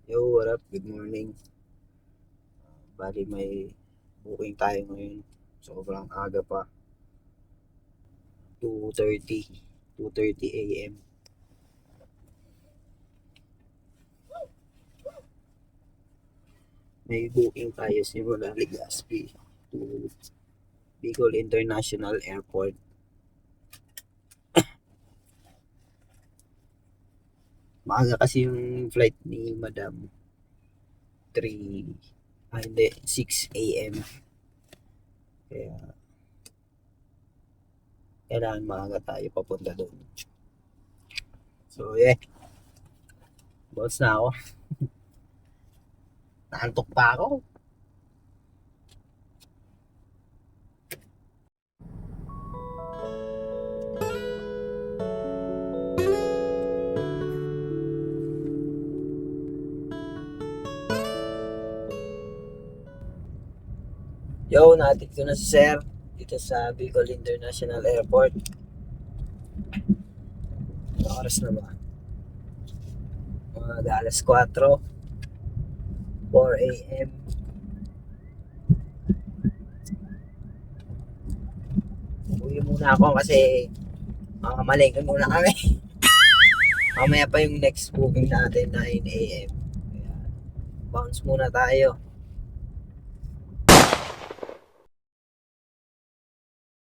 Yo, what up? Good morning. Bali may booking tayo ngayon. Sobrang aga pa. 2:30. 2:30 a.m. May booking tayo simula Legazpi to Bicol International Airport. Maaga kasi yung flight ni Madam. 3, hindi, 6 a.m. Kaya kailangan maaga tayo papunta doon. So, yeah. Boss na ako. Naantok pa ako. Yo, natin ko na si Sir dito sa Bicol International Airport. Ano oras na ba? Mga alas 4, 4 a.m. Uwi muna ako kasi mamamalengke muna kami. Mamaya pa yung next booking natin, 9 a.m. Kaya bounce muna tayo.